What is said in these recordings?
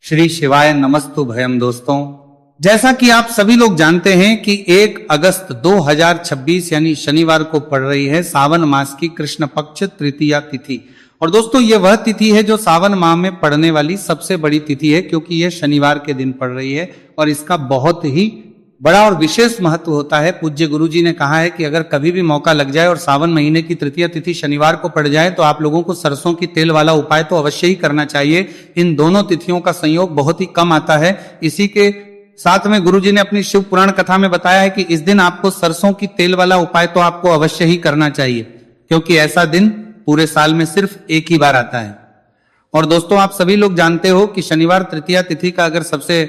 श्री शिवाय नमस्तु भयम। दोस्तों, जैसा कि आप सभी लोग जानते हैं कि 1 अगस्त 2026 यानी शनिवार को पड़ रही है सावन मास की कृष्ण पक्ष तृतीया तिथि। और दोस्तों, ये वह तिथि है जो सावन माह में पड़ने वाली सबसे बड़ी तिथि है, क्योंकि यह शनिवार के दिन पड़ रही है और इसका बहुत ही बड़ा और विशेष महत्व होता है। पूज्य गुरु जी ने कहा है कि अगर कभी भी मौका लग जाए और सावन महीने की तृतीय तिथि शनिवार को पड़ जाए तो आप लोगों को सरसों की तेल वाला उपाय तो अवश्य ही करना चाहिए। इन दोनों तिथियों का संयोग बहुत ही कम आता है। इसी के साथ में गुरु जी ने अपनी शिव पुराण कथा में बताया है कि इस दिन आपको सरसों की तेल वाला उपाय तो आपको अवश्य ही करना चाहिए, क्योंकि ऐसा दिन पूरे साल में सिर्फ एक ही बार आता है। और दोस्तों, आप सभी लोग जानते हो कि शनिवार तृतीया तिथि का अगर सबसे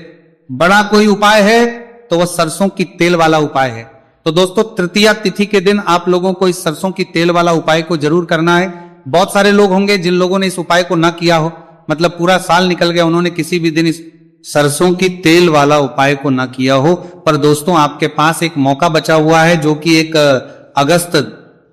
बड़ा कोई उपाय है तो वह सरसों की तेल वाला उपाय है। तो दोस्तों, तृतीया तिथि के दिन आप लोगों को इस सरसों की तेल वाला उपाय को जरूर करना है। बहुत सारे लोग होंगे जिन लोगों ने इस उपाय को ना किया हो, मतलब पूरा साल निकल गया, उन्होंने किसी भी दिन इस सरसों की तेल वाला उपाय को ना किया हो। पर दोस्तों, आपके पास एक मौका बचा हुआ है जो कि 1 अगस्त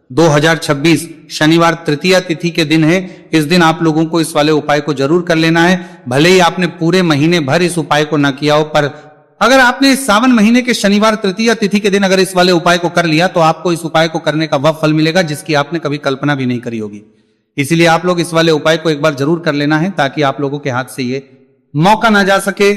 2026 शनिवार तृतीया तिथि के दिन है। इस दिन आप लोगों को इस वाले उपाय को जरूर कर लेना है। भले ही आपने पूरे महीने भर इस उपाय को ना किया हो, पर अगर आपने इस सावन महीने के शनिवार तृतीया तिथि के दिन अगर इस वाले उपाय को कर लिया तो आपको इस उपाय को करने का वह फल मिलेगा जिसकी आपने कभी कल्पना भी नहीं करी होगी। इसीलिए आप लोग इस वाले उपाय को एक बार जरूर कर लेना है, ताकि आप लोगों के हाथ से ये मौका ना जा सके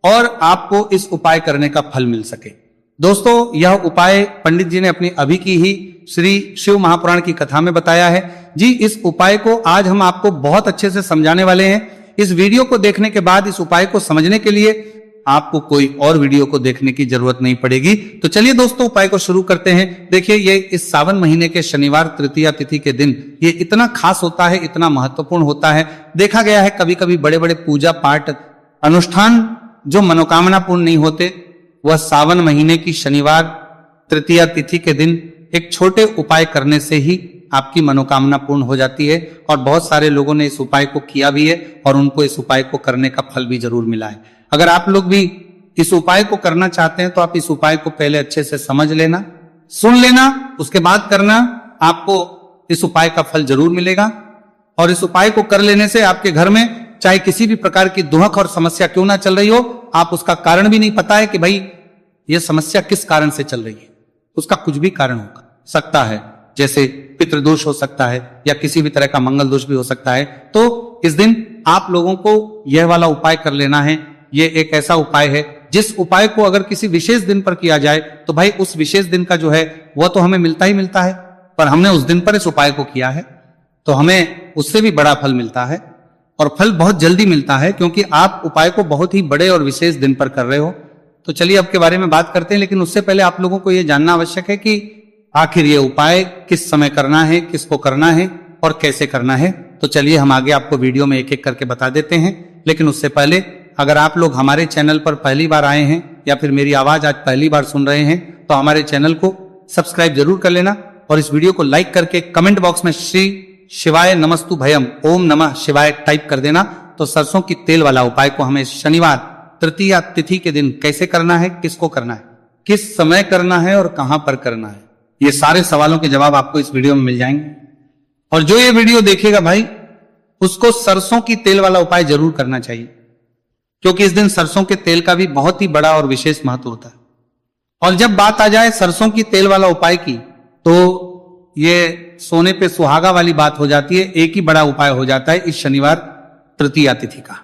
और आपको इस उपाय करने का फल मिल सके। दोस्तों, यह उपाय पंडित जी ने अपनी अभी की ही श्री शिव महापुराण की कथा में बताया है जी। इस उपाय को आज हम आपको बहुत अच्छे से समझाने वाले हैं। इस वीडियो को देखने के बाद इस उपाय को समझने के लिए आपको कोई और वीडियो को देखने की जरूरत नहीं पड़ेगी। तो चलिए दोस्तों, उपाय को शुरू करते हैं। देखिए, ये इस सावन महीने के शनिवार तृतीया तिथि के दिन ये इतना खास होता है, इतना महत्वपूर्ण होता है। देखा गया है कभी कभी बड़े बड़े पूजा पाठ अनुष्ठान जो मनोकामना पूर्ण नहीं होते, वह सावन महीने की शनिवार तृतीया तिथि के दिन एक छोटे उपाय करने से ही आपकी मनोकामना पूर्ण हो जाती है। और बहुत सारे लोगों ने इस उपाय को किया भी है और उनको इस उपाय को करने का फल भी जरूर मिला है। अगर आप लोग भी इस उपाय को करना चाहते हैं तो आप इस उपाय को पहले अच्छे से समझ लेना, सुन लेना, उसके बाद करना। आपको इस उपाय का फल जरूर मिलेगा। और इस उपाय को कर लेने से आपके घर में चाहे किसी भी प्रकार की दुहक और समस्या क्यों ना चल रही हो, आप उसका कारण भी नहीं पता है कि भाई यह समस्या किस कारण से चल रही है, उसका कुछ भी कारण हो सकता है। जैसे पितृदोष हो सकता है या किसी भी तरह का मंगल दोष भी हो सकता है। तो इस दिन आप लोगों को यह वाला उपाय कर लेना है। ये एक ऐसा उपाय है जिस उपाय को अगर किसी विशेष दिन पर किया जाए तो भाई उस विशेष दिन का जो है वह तो हमें मिलता ही मिलता है, पर हमने उस दिन पर इस उपाय को किया है तो हमें उससे भी बड़ा फल मिलता है। और फल बहुत जल्दी मिलता है, क्योंकि आप उपाय को बहुत ही बड़े और विशेष दिन पर कर रहे हो। तो चलिए अब के बारे में बात करते हैं, लेकिन उससे पहले आप लोगों को यह जानना आवश्यक है कि आखिर ये उपाय किस समय करना है, किसको करना है और कैसे करना है। तो चलिए हम आगे आपको वीडियो में एक एक करके बता देते हैं। लेकिन उससे पहले, अगर आप लोग हमारे चैनल पर पहली बार आए हैं या फिर मेरी आवाज आज पहली बार सुन रहे हैं तो हमारे चैनल को सब्सक्राइब जरूर कर लेना और इस वीडियो को लाइक करके कमेंट बॉक्स में श्री शिवाय नमस्तु भयम ओम नमः शिवाय टाइप कर देना। तो सरसों की तेल वाला उपाय को हमें शनिवार तृतीया तिथि के दिन कैसे करना है, किसको करना है, किस समय करना है और कहां पर करना है, ये सारे सवालों के जवाब आपको इस वीडियो में मिल जाएंगे। और जो ये वीडियो देखेगा भाई, उसको सरसों की तेल वाला उपाय जरूर करना चाहिए, क्योंकि इस दिन सरसों के तेल का भी बहुत ही बड़ा और विशेष महत्व होता है। और जब बात आ जाए सरसों की तेल वाला उपाय की, तो ये सोने पे सुहागा वाली बात हो जाती है। एक ही बड़ा उपाय हो जाता है इस शनिवार तृतीया तिथि का।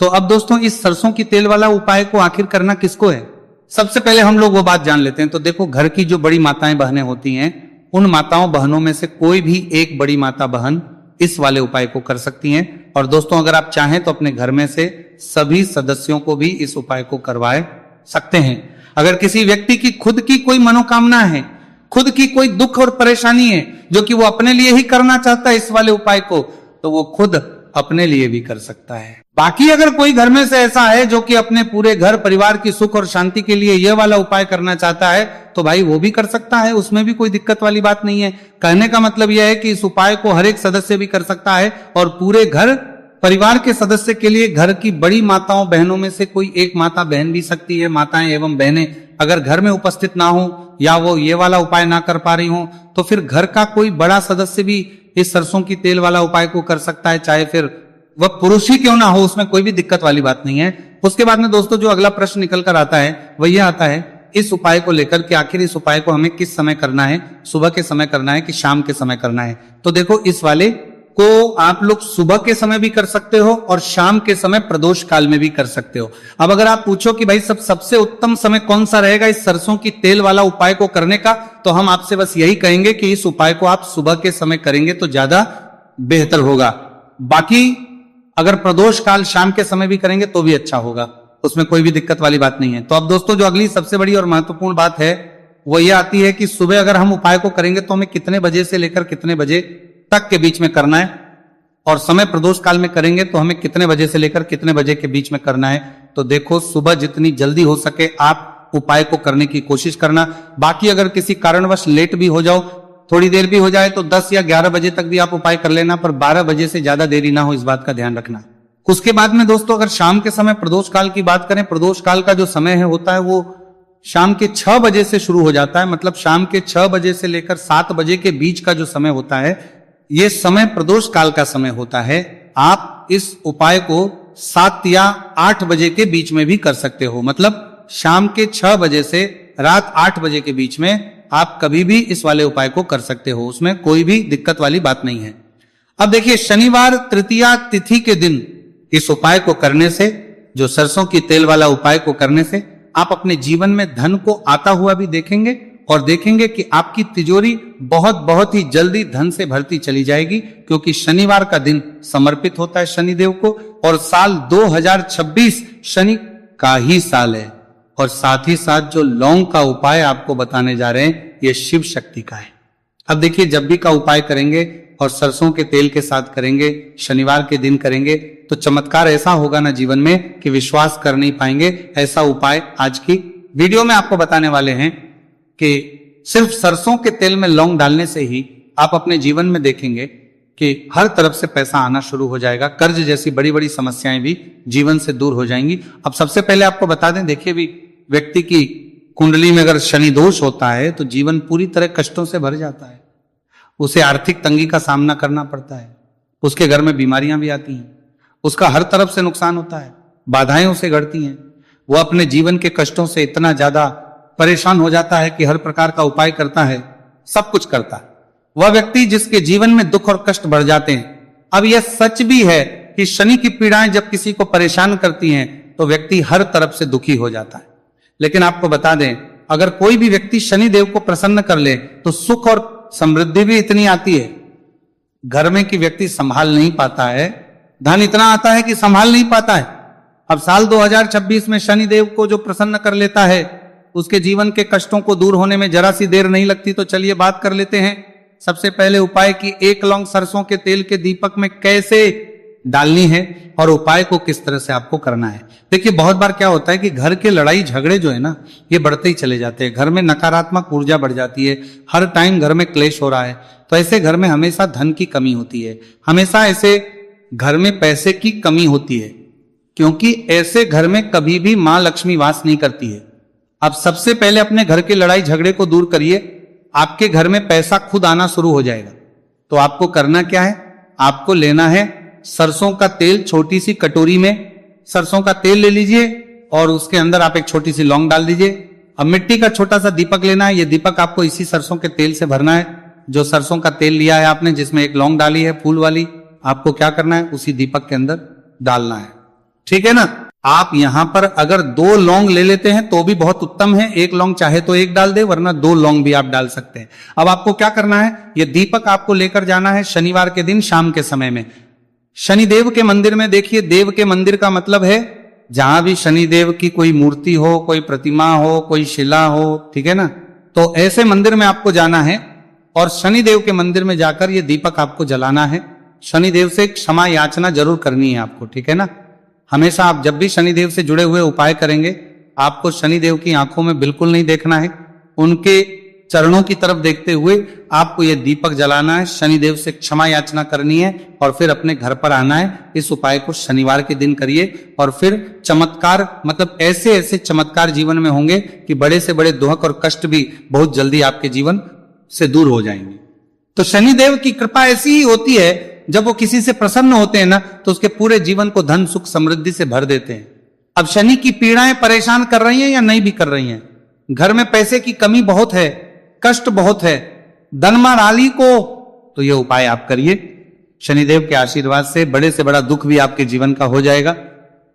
तो अब दोस्तों, इस सरसों की तेल वाला उपाय को आखिर करना किसको है, सबसे पहले हम लोग वो बात जान लेते हैं। तो देखो, घर की जो बड़ी माताएं बहनें होती हैं, उन माताओं बहनों में से कोई भी एक बड़ी माता बहन इस वाले उपाय को कर सकती हैं। और दोस्तों, अगर आप चाहें तो अपने घर में से सभी सदस्यों को भी इस उपाय को करवाए सकते हैं। अगर किसी व्यक्ति की खुद की कोई मनोकामना है, खुद की कोई दुख और परेशानी है जो कि वो अपने लिए ही करना चाहता है इस वाले उपाय को, तो वो खुद अपने लिए भी कर सकता है। बाकी अगर कोई घर में से ऐसा है जो कि अपने पूरे घर परिवार की सुख और शांति के लिए यह वाला उपाय करना चाहता है, तो भाई वो भी कर सकता है, उसमें भी कोई दिक्कत वाली बात नहीं है। कहने का मतलब यह है कि इस उपाय को हर एक सदस्य भी कर सकता है और पूरे घर परिवार के सदस्य के लिए घर की बड़ी माताओं बहनों में से कोई एक माता बहन भी सकती है। माताएं एवं बहनें अगर घर में उपस्थित ना हो या वो ये वाला उपाय ना कर पा रही हो, तो फिर घर का कोई बड़ा सदस्य भी इस सरसों की तेल वाला उपाय को कर सकता है। चाहे फिर वह पुरुष ही क्यों ना हो, उसमें कोई भी दिक्कत वाली बात नहीं है। उसके बाद में दोस्तों जो अगला प्रश्न निकल कर आता है वह यह आता है इस उपाय को लेकर कि आखिर इस उपाय को हमें किस समय करना है, सुबह के समय करना है कि शाम के समय करना है। तो देखो इस वाले को आप लोग सुबह के समय भी कर सकते हो और शाम के समय प्रदोष काल में भी कर सकते हो। अब अगर आप पूछो कि भाई सबसे उत्तम समय कौन सा रहेगा इस सरसों की तेल वाला उपाय को करने का, तो हम आपसे बस यही कहेंगे कि इस उपाय को आप सुबह के समय करेंगे तो ज्यादा बेहतर होगा। बाकी अगर प्रदोष काल शाम के समय भी करेंगे तो भी अच्छा होगा, उसमें कोई भी दिक्कत वाली बात नहीं है। तो अब दोस्तों जो अगली सबसे बड़ी और महत्वपूर्ण बात है वो ये आती है कि सुबह अगर हम उपाय को करेंगे तो हमें कितने बजे से लेकर कितने बजे तक के बीच में करना है, और समय प्रदोष काल में करेंगे तो हमें कितने बजे से लेकर कितने बजे के बीच में करना है। तो देखो सुबह जितनी जल्दी हो सके आप उपाय को करने की कोशिश करना। बाकी अगर किसी कारणवश लेट भी हो जाओ, थोड़ी देर भी हो जाए तो 10 या 11 बजे तक भी आप उपाय कर लेना, पर 12 बजे से ज्यादा देरी ना हो, इस बात का ध्यान रखना। उसके बाद में दोस्तों अगर शाम के समय प्रदोष काल की बात करें, प्रदोष काल का जो समय है होता है वो शाम के 6 बजे से शुरू हो जाता है। मतलब शाम के 6 बजे से लेकर 7 बजे के बीच का जो समय होता है ये समय प्रदोष काल का समय होता है। आप इस उपाय को 7 या 8 बजे के बीच में भी कर सकते हो। मतलब शाम के 6 बजे से रात 8 बजे के बीच में आप कभी भी इस वाले उपाय को कर सकते हो, उसमें कोई भी दिक्कत वाली बात नहीं है। अब देखिए शनिवार तृतीया तिथि के दिन इस उपाय को करने से, जो सरसों की तेल वाला उपाय को करने से आप अपने जीवन में धन को आता हुआ भी देखेंगे और देखेंगे कि आपकी तिजोरी बहुत ही जल्दी धन से भरती चली जाएगी, क्योंकि शनिवार का दिन समर्पित होता है शनिदेव को और साल 2026 शनि का ही साल है। और साथ ही साथ जो लौंग का उपाय आपको बताने जा रहे हैं ये शिव शक्ति का है। अब देखिए जब भी का उपाय करेंगे और सरसों के तेल के साथ करेंगे, शनिवार के दिन करेंगे, तो चमत्कार ऐसा होगा ना जीवन में कि विश्वास कर नहीं पाएंगे। ऐसा उपाय आज की वीडियो में आपको बताने वाले हैं कि सिर्फ सरसों के तेल में लौंग डालने से ही आप अपने जीवन में देखेंगे कि हर तरफ से पैसा आना शुरू हो जाएगा। कर्ज जैसी बड़ी बड़ी समस्याएं भी जीवन से दूर हो जाएंगी। अब सबसे पहले आपको बता दें, देखिए भी व्यक्ति की कुंडली में अगर शनि दोष होता है तो जीवन पूरी तरह कष्टों से भर जाता है, उसे आर्थिक तंगी का सामना करना पड़ता है, उसके घर में बीमारियां भी आती हैं, उसका हर तरफ से नुकसान होता है, बाधाएं उसे घड़ती हैं, वह अपने जीवन के कष्टों से इतना ज्यादा परेशान हो जाता है कि हर प्रकार का उपाय करता है, सब कुछ करता है। वह व्यक्ति जिसके जीवन में दुख और कष्ट बढ़ जाते हैं। अब यह सच भी है कि शनि की पीड़ाएं जब किसी को परेशान करती हैं तो व्यक्ति हर तरफ से दुखी हो जाता है। लेकिन आपको बता दें, अगर कोई भी व्यक्ति शनि देव को प्रसन्न कर ले तो सुख और समृद्धि भी इतनी आती है घर में कि व्यक्ति संभाल नहीं पाता है। धन इतना आता है कि संभाल नहीं पाता है। अब साल 2026 में शनि देव को जो प्रसन्न कर लेता है उसके जीवन के कष्टों को दूर होने में जरा सी देर नहीं लगती। तो चलिए बात कर लेते हैं सबसे पहले उपाय की। 1 लौंग सरसों के तेल के दीपक में कैसे डालनी है और उपाय को किस तरह से आपको करना है। देखिए बहुत बार क्या होता है कि घर के लड़ाई झगड़े जो है ना ये बढ़ते ही चले जाते हैं, घर में नकारात्मक ऊर्जा बढ़ जाती है, हर टाइम घर में क्लेश हो रहा है। तो ऐसे घर में हमेशा धन की कमी होती है, हमेशा ऐसे घर में पैसे की कमी होती है, क्योंकि ऐसे घर में कभी भी मां लक्ष्मी वास नहीं करती है। अब सबसे पहले अपने घर के लड़ाई झगड़े को दूर करिए, आपके घर में पैसा खुद आना शुरू हो जाएगा। तो आपको करना क्या है, आपको लेना है सरसों का तेल, छोटी सी कटोरी में सरसों का तेल ले लीजिए और उसके अंदर आप एक छोटी सी लौंग डाल दीजिए। अब मिट्टी का छोटा सा दीपक लेना है, ये दीपक आपको इसी सरसों के तेल से भरना है। जो सरसों का तेल लिया है आपने, जिसमें एक लौंग डाली है फूल वाली, आपको क्या करना है उसी दीपक के अंदर डालना है, ठीक है ना। आप यहां पर अगर 2 लौंग ले लेते हैं तो भी बहुत उत्तम है, 1 लौंग चाहे तो 1 डाल दे, वरना 2 लौंग भी आप डाल सकते हैं। अब आपको क्या करना है, यह दीपक आपको लेकर जाना है शनिवार के दिन शाम के समय में शनिदेव के मंदिर में। देखिए देव के मंदिर का मतलब है जहां भी शनिदेव की कोई मूर्ति हो, कोई प्रतिमा हो, कोई शिला हो, ठीक है ना। तो ऐसे मंदिर में आपको जाना है और शनिदेव के मंदिर में जाकर ये दीपक आपको जलाना है। शनिदेव से क्षमा याचना जरूर करनी है आपको, ठीक है ना। हमेशा आप जब भी शनिदेव से जुड़े हुए उपाय करेंगे आपको शनिदेव की आंखों में बिल्कुल नहीं देखना है, उनके चरणों की तरफ देखते हुए आपको यह दीपक जलाना है, शनिदेव से क्षमा याचना करनी है और फिर अपने घर पर आना है। इस उपाय को शनिवार के दिन करिए और फिर चमत्कार, मतलब ऐसे ऐसे चमत्कार जीवन में होंगे कि बड़े से बड़े दुख और कष्ट भी बहुत जल्दी आपके जीवन से दूर हो जाएंगे। तो शनिदेव की कृपा ऐसी ही होती है जब वो किसी से प्रसन्न होते हैं ना तो उसके पूरे जीवन को धन सुख समृद्धि से भर देते हैं। अब शनि की पीड़ाएं परेशान कर रही हैं या नहीं भी कर रही हैं, घर में पैसे की कमी बहुत है, कष्ट बहुत है, धनमाराली को, तो ये उपाय आप करिए। शनिदेव के आशीर्वाद से बड़े से बड़ा दुख भी आपके जीवन का हो जाएगा।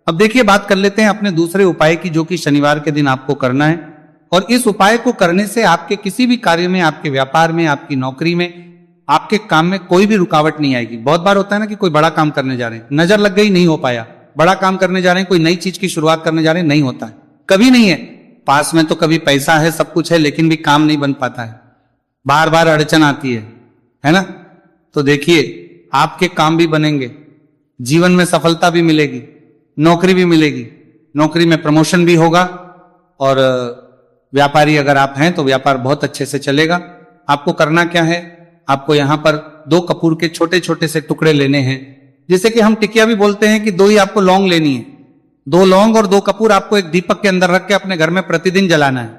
अब देखिए बात कर लेते हैं अपने दूसरे उपाय की, जो कि शनिवार के दिन आपको करना है। और इस उपाय को करने से आपके किसी भी कार्य में, आपके व्यापार में, आपकी नौकरी में, आपके काम में कोई भी रुकावट नहीं आएगी। बहुत बार होता है ना कि कोई बड़ा काम करने जा रहे हैं, नजर लग गई, नहीं हो पाया, बड़ा काम करने जा रहे हैं, कोई नई चीज की शुरुआत करने जा रहे हैं, नहीं होता है, कभी नहीं है। पास में तो कभी पैसा है, सब कुछ है, लेकिन भी काम नहीं बन पाता है, बार बार अड़चन आती है ना। तो देखिए आपके काम भी बनेंगे, जीवन में सफलता भी मिलेगी, नौकरी भी मिलेगी, नौकरी में प्रमोशन भी होगा, और व्यापारी अगर आप हैं तो व्यापार बहुत अच्छे से चलेगा। आपको करना क्या है, आपको यहां पर 2 कपूर के छोटे छोटे से टुकड़े लेने हैं, जैसे कि हम टिकिया भी बोलते हैं कि 2 ही आपको लौंग लेनी है। 2 लौंग और 2 कपूर आपको एक दीपक के अंदर रख के अपने घर में प्रतिदिन जलाना है,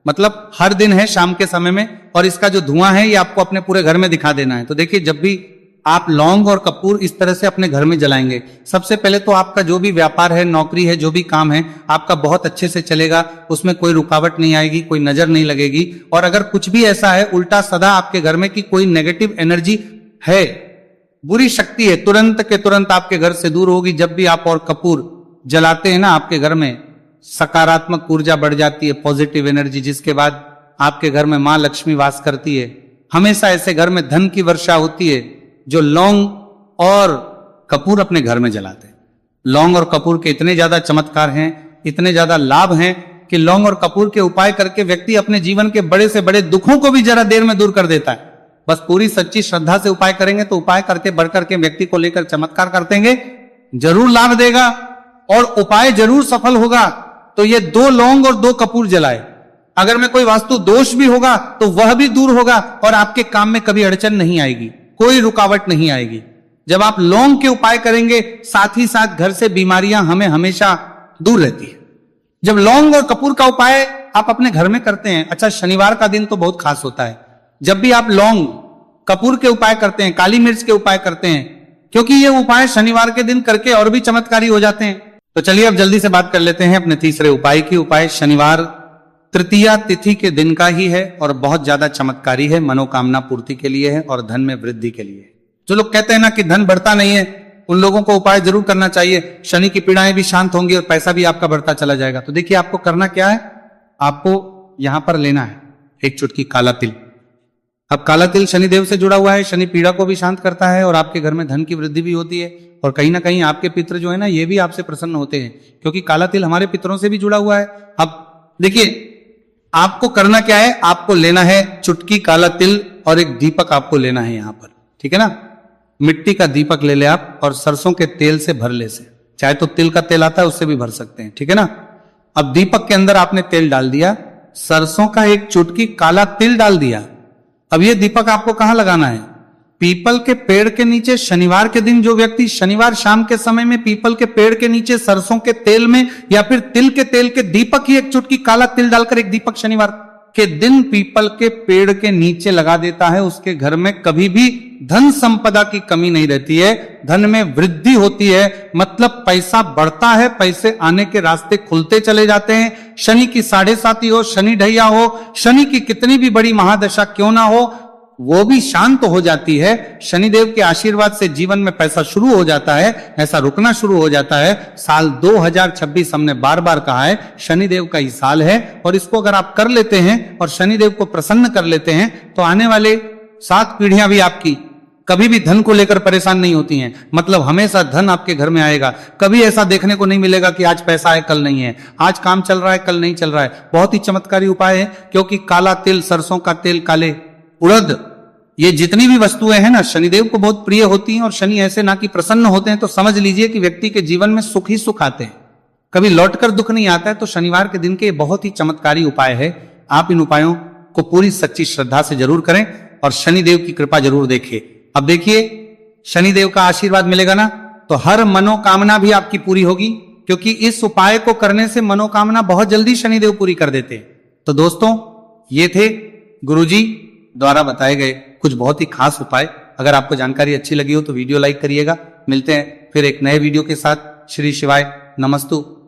मतलब हर दिन है शाम के समय में, और इसका जो धुआं है ये आपको अपने पूरे घर में दिखा देना है। तो देखिए जब भी आप लौंग और कपूर इस तरह से अपने घर में जलाएंगे, सबसे पहले तो आपका जो भी व्यापार है, नौकरी है, जो भी काम है, आपका बहुत अच्छे से चलेगा, उसमें कोई रुकावट नहीं आएगी, कोई नजर नहीं लगेगी। और अगर कुछ भी ऐसा है उल्टा सदा आपके घर में कि कोई नेगेटिव एनर्जी है, बुरी शक्ति है, तुरंत के तुरंत आपके घर से दूर होगी। जब भी आप और कपूर जलाते हैं ना, आपके घर में सकारात्मक ऊर्जा बढ़ जाती है, पॉजिटिव एनर्जी, जिसके बाद आपके घर में मां लक्ष्मी वास करती है। हमेशा ऐसे घर में धन की वर्षा होती है जो लौंग और कपूर अपने घर में जलाते हैं। लौंग और कपूर के इतने ज्यादा चमत्कार हैं, इतने ज्यादा लाभ हैं कि लौंग और कपूर के उपाय करके व्यक्ति अपने जीवन के बड़े से बड़े दुखों को भी जरा देर में दूर कर देता है। बस पूरी सच्ची श्रद्धा से उपाय करेंगे तो उपाय करके बढ़ करके व्यक्ति को लेकर चमत्कार करतेंगे, जरूर लाभ देगा और उपाय जरूर सफल होगा। तो ये 2 लौंग और 2 कपूर जलाए, अगर में कोई वास्तु दोष भी होगा तो वह भी दूर होगा और आपके काम में कभी अड़चन नहीं आएगी, कोई रुकावट नहीं आएगी। जब आप लौंग के उपाय करेंगे, साथ ही साथ घर से बीमारियां हमें हमेशा दूर रहती है। जब लौंग और कपूर का उपाय आप अपने घर में करते हैं, अच्छा शनिवार का दिन तो बहुत खास होता है, जब भी आप लौंग कपूर के उपाय करते हैं, काली मिर्च के उपाय करते हैं, क्योंकि ये उपाय शनिवार के दिन करके और भी चमत्कारी हो जाते हैं। तो चलिए अब जल्दी से बात कर लेते हैं अपने तीसरे उपाय की। उपाय शनिवार तृतीया तिथि के दिन का ही है और बहुत ज्यादा चमत्कारी है, मनोकामना पूर्ति के लिए है और धन में वृद्धि के लिए है। जो लोग कहते हैं ना कि धन बढ़ता नहीं है, उन लोगों को उपाय जरूर करना चाहिए, शनि की पीड़ाएं भी शांत होंगी और पैसा भी आपका बढ़ता चला जाएगा। तो देखिए आपको करना क्या है, आपको यहां पर लेना है 1 चुटकी काला तिल। अब काला तिल शनिदेव से जुड़ा हुआ है, शनि पीड़ा को भी शांत करता है और आपके घर में धन की वृद्धि भी होती है, और कहीं ना कहीं आपके पितृ जो है ना, ये भी आपसे प्रसन्न होते हैं, क्योंकि काला तिल हमारे पितरों से भी जुड़ा हुआ है। अब देखिए आपको करना क्या है, आपको लेना है चुटकी काला तिल और एक दीपक आपको लेना है यहां पर, ठीक है ना। मिट्टी का दीपक ले ले आप और सरसों के तेल से भर ले से, चाहे तो तिल का तेल आता है उससे भी भर सकते हैं, ठीक है ना। अब दीपक के अंदर आपने तेल डाल दिया, सरसों का 1 चुटकी काला तिल डाल दिया। अब ये दीपक आपको कहां लगाना है, पीपल के पेड़ के नीचे। शनिवार के दिन जो व्यक्ति शनिवार शाम के समय में पीपल के पेड़ के नीचे सरसों के तेल में या फिर तिल के तेल के दीपक ही 1 चुटकी काला तिल डालकर एक दीपक शनिवार के दिन पीपल के पेड़ के नीचे लगा देता है, उसके घर में कभी भी धन संपदा की कमी नहीं रहती है, धन में वृद्धि होती है, मतलब पैसा बढ़ता है, पैसे आने के रास्ते खुलते चले जाते हैं। शनि की 7.5 हो, शनि ढैया हो, शनि की कितनी भी बड़ी महादशा क्यों ना हो, वो भी शांत हो जाती है। शनिदेव के आशीर्वाद से जीवन में पैसा शुरू हो जाता है, ऐसा रुकना शुरू हो जाता है। साल 2026 हमने बार बार कहा है शनिदेव का ही साल है, और इसको अगर आप कर लेते हैं और शनिदेव को प्रसन्न कर लेते हैं तो आने वाले 7 पीढ़ियां भी आपकी कभी भी धन को लेकर परेशान नहीं होती हैं। मतलब हमेशा धन आपके घर में आएगा, कभी ऐसा देखने को नहीं मिलेगा कि आज पैसा है कल नहीं है, आज काम चल रहा है कल नहीं चल रहा है। बहुत ही चमत्कारी उपाय है, क्योंकि काला तिल, सरसों का तेल, काले उड़द, ये जितनी भी वस्तुएं हैं ना शनिदेव को बहुत प्रिय होती हैं, और शनि ऐसे ना कि प्रसन्न होते हैं तो समझ लीजिए कि व्यक्ति के जीवन में सुख ही सुख आते हैं, कभी लौटकर दुख नहीं आता है। तो शनिवार के दिन के बहुत ही चमत्कारी उपाय है, आप इन उपायों को पूरी सच्ची श्रद्धा से जरूर करें और शनिदेव की कृपा जरूर देखिए। अब देखिए शनिदेव का आशीर्वाद मिलेगा ना तो हर मनोकामना भी आपकी पूरी होगी, क्योंकि इस उपाय को करने से मनोकामना बहुत जल्दी शनिदेव पूरी कर देते हैं। तो दोस्तों ये थे गुरुजी द्वारा बताए गए कुछ बहुत ही खास उपाय। अगर आपको जानकारी अच्छी लगी हो तो वीडियो लाइक करिएगा। मिलते हैं फिर एक नए वीडियो के साथ। श्री शिवाय नमस्तु।